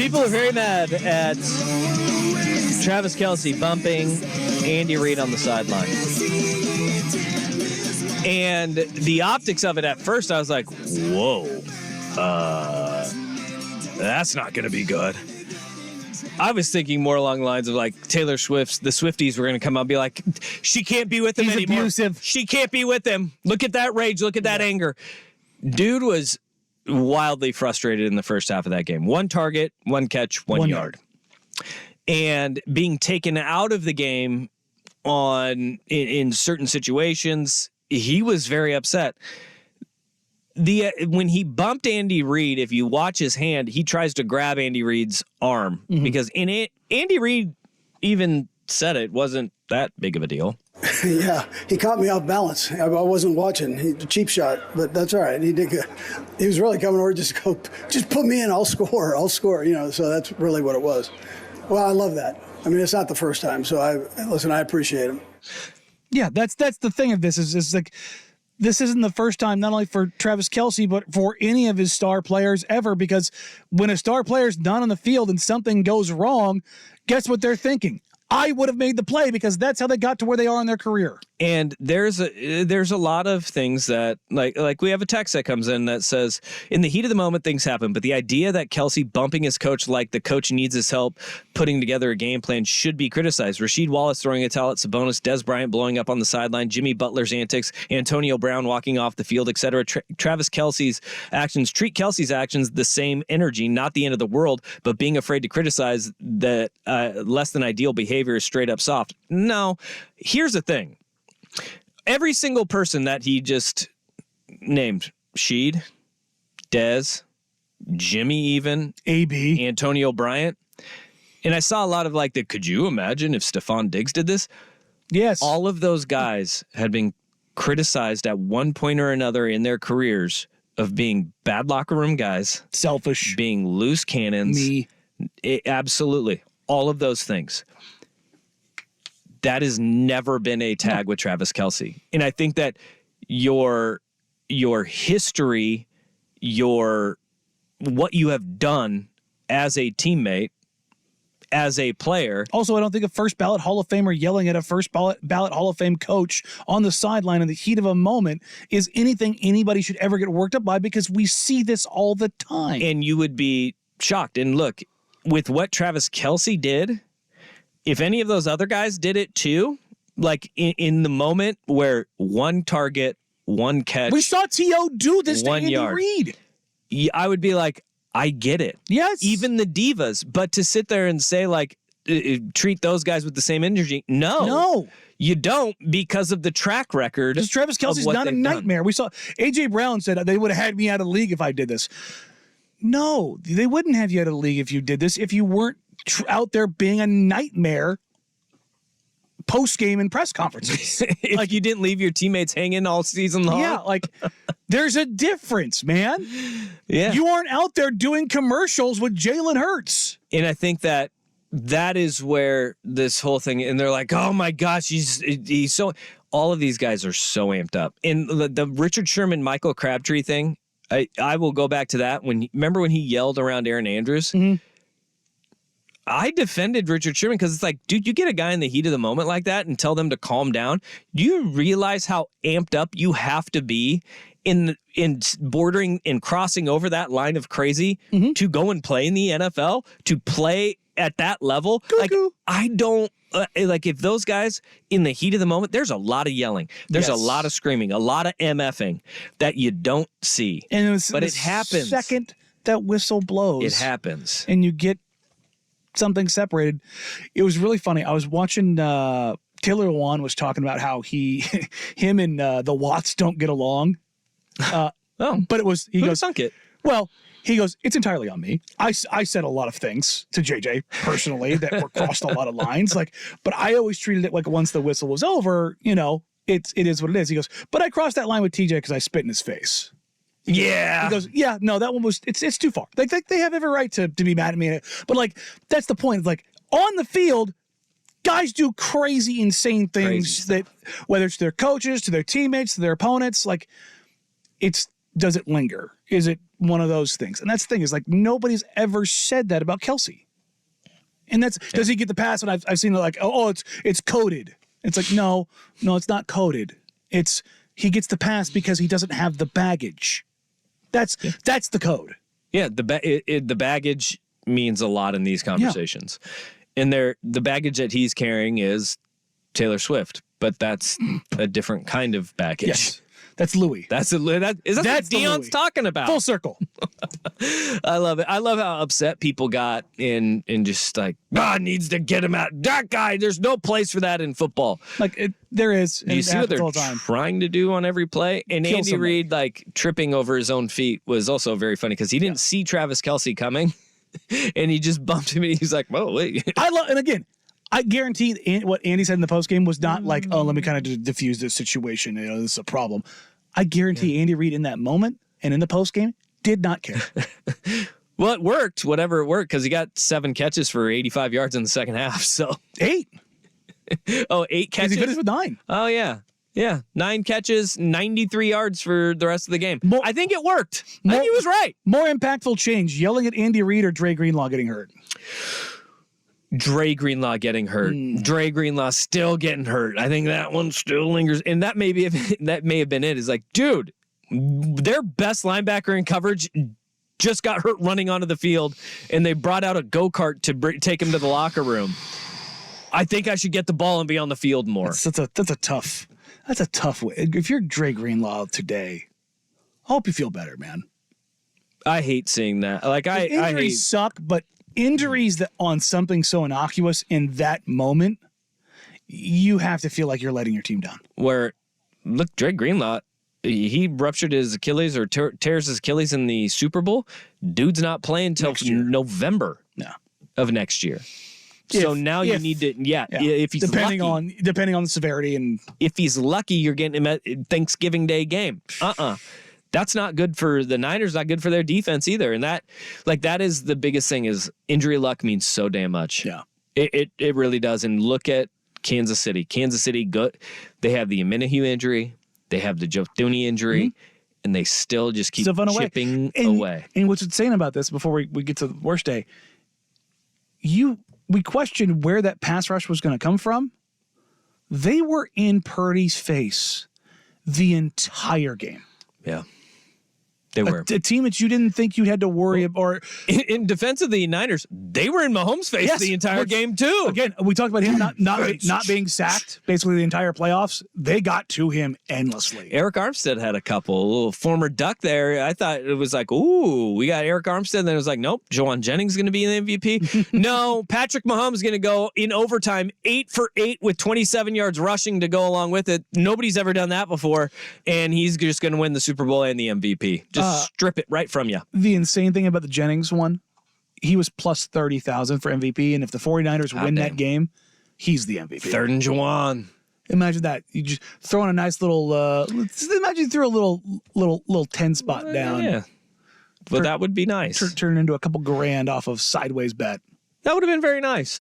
People are very mad at Travis Kelce bumping Andy Reid on the sideline. And the optics of it at first, I was like, whoa, that's not going to be good. I was thinking more along the lines of like Taylor Swift's, the Swifties were going to come out and be like, she can't be with him anymore. Abusive. She can't be with him. Look at that rage. Look at that anger. Dude was wildly frustrated in the first half of that game. 1 target, 1 catch, 1 yard. And being taken out of the game in certain situations, he was very upset. When he bumped Andy Reid, if you watch his hand, he tries to grab Andy Reid's arm because Andy Reid even said it wasn't that big of a deal. Yeah, he caught me off balance. I wasn't watching. Cheap shot, but that's all right. He did good. He was really coming over just put me in. I'll score. So that's really what it was. Well, I love that. I mean, it's not the first time. So I appreciate him. Yeah, that's the thing of this is like, this isn't the first time, not only for Travis Kelce, but for any of his star players ever, because when a star player is not on the field and something goes wrong, guess what they're thinking? I would have made the play because that's how they got to where they are in their career. And there's a lot of things that like we have a text that comes in that says, in the heat of the moment, things happen. But the idea that Kelce bumping his coach like the coach needs his help putting together a game plan should be criticized. Rasheed Wallace throwing a towel at Sabonis, Des Bryant blowing up on the sideline, Jimmy Butler's antics, Antonio Brown walking off the field, etc. Travis Kelce's actions treat Kelce's actions the same energy, not the end of the world, but being afraid to criticize that less than ideal behavior is straight up soft. No, here's the thing. Every single person that he just named, Sheed, Dez, Jimmy even, AB, Antonio Bryant, and I saw a lot of like the, could you imagine if Stephon Diggs did this? Yes. All of those guys had been criticized at one point or another in their careers of being bad locker room guys. Selfish. Being loose cannons. Absolutely. All of those things. That has never been a tag with Travis Kelce. And I think that your history, what you have done as a teammate, as a player. Also, I don't think a first ballot Hall of Famer yelling at a first ballot Hall of Fame coach on the sideline in the heat of a moment is anything anybody should ever get worked up by, because we see this all the time. And you would be shocked. And look, with what Travis Kelce did, if any of those other guys did it too, like in the moment where 1 target, 1 catch. We saw T.O. do this to Andy Reid. I would be like, I get it. Yes. Even the divas. But to sit there and say, like, treat those guys with the same energy. No. You don't, because of the track record. Because Travis Kelce's not a nightmare. We saw A.J. Brown said they would have had me out of the league if I did this. No, they wouldn't have you out of the league if you did this, if you weren't out there being a nightmare post-game and press conferences. Like you didn't leave your teammates hanging all season long. Yeah, like there's a difference, man. Yeah. You aren't out there doing commercials with Jalen Hurts. And I think that is where this whole thing, and they're like, oh my gosh, he's so, all of these guys are so amped up. And the Richard Sherman, Michael Crabtree thing, I will go back to that. Remember when he yelled around Aaron Andrews? Mm-hmm. I defended Richard Sherman because it's like, dude, you get a guy in the heat of the moment like that and tell them to calm down. Do you realize how amped up you have to be in bordering and crossing over that line of crazy to go and play in the NFL, to play at that level? Like, I don't like if those guys in the heat of the moment, there's a lot of yelling. There's a lot of screaming, a lot of MFing that you don't see. But it happens. The second that whistle blows. It happens. And you get something separated. It was really funny. I was watching Taylor Lewan was talking about how him and the Watts don't get along. But it was, he goes, sunk it? Well, he goes, it's entirely on me. I said a lot of things to JJ personally that were crossed a lot of lines. But I always treated it like once the whistle was over, it is what it is. He goes, but I crossed that line with TJ because I spit in his face. Yeah. He goes, yeah, no, that one was, it's too far. Like they have every right to be mad at me. But that's the point. Like on the field, guys do crazy, insane things that whether it's their coaches, to their teammates, to their opponents, does it linger? is it one of those things? And that's the thing is like nobody's ever said that about Kelce. And that's does he get the pass? And I've seen it like it's coded. It's like no, it's not coded. It's he gets the pass because he doesn't have the baggage. That's the code. Yeah, the baggage means a lot in these conversations. Yeah. And the baggage that he's carrying is Taylor Swift, but that's a different kind of baggage. Yes. That's Louis. That's what Dion's talking about. Full circle. I love it. I love how upset people got in just like, needs to get him out. That guy, there's no place for that in football. Like there is. Do you see what they're trying to do on every play? And Kill Andy somebody. Reid like tripping over his own feet was also very funny because he didn't see Travis Kelce coming, and he just bumped him. And he's like, "Whoa, wait!" And again, I guarantee what Andy said in the postgame was not like, "Oh, let me kind of diffuse this situation. This is a problem." I guarantee Andy Reid in that moment and in the postgame did not care. Well, it worked. Whatever it worked because he got 7 catches for 85 yards in the second half. So 8. 8 catches. He finished with 9. Oh yeah. Yeah, 9 catches, 93 yards for the rest of the game. I think it worked. I think he was right. More impactful change, yelling at Andy Reid or Dre Greenlaw getting hurt? Dre Greenlaw getting hurt. Dre Greenlaw still getting hurt. I think that one still lingers. And that may have been it. Is like, dude, their best linebacker in coverage just got hurt running onto the field, and they brought out a go-kart to take him to the locker room. I think I should get the ball and be on the field more. That's a tough way. If you're Dre Greenlaw today, I hope you feel better, man. I hate seeing that. Like injuries suck, but injuries that on something so innocuous in that moment, you have to feel like you're letting your team down. Where, look, Dre Greenlaw, he ruptured his Achilles or tears his Achilles in the Super Bowl. Dude's not playing until November of next year. So now you need to, if he's depending lucky, on the severity, and if he's lucky, you're getting him at Thanksgiving Day game. That's not good for the Niners, not good for their defense either. And that is the biggest thing is injury luck means so damn much. Yeah. It really does. And look at Kansas City. Kansas City, good. They have the Minihue injury. They have the Joe Thuney injury. And they still just keep chipping away. And what's insane about this, before we get to the worst day, we questioned where that pass rush was going to come from. They were in Purdy's face the entire game. Yeah. They were. A team that you didn't think you had to worry about. Or in defense of the Niners, they were in Mahomes' face the entire game too. Again, we talked about him not being sacked basically the entire playoffs. They got to him endlessly. Eric Armstead had a little former Duck there. I thought it was like, ooh, we got Eric Armstead. Then it was like, nope, Jawan Jennings going to be the MVP. No, Patrick Mahomes is going to go in overtime 8 for 8 with 27 yards rushing to go along with it. Nobody's ever done that before. And he's just going to win the Super Bowl and the MVP. Just strip it right from you. The insane thing about the Jennings one, he was plus 30,000 for MVP, and if the 49ers win that game, he's the MVP. Third and Jawan. Imagine that. You just throw in a nice little imagine you threw a little 10 spot down. Yeah. But that would be nice. Turn into a couple grand off of sideways bet. That would have been very nice.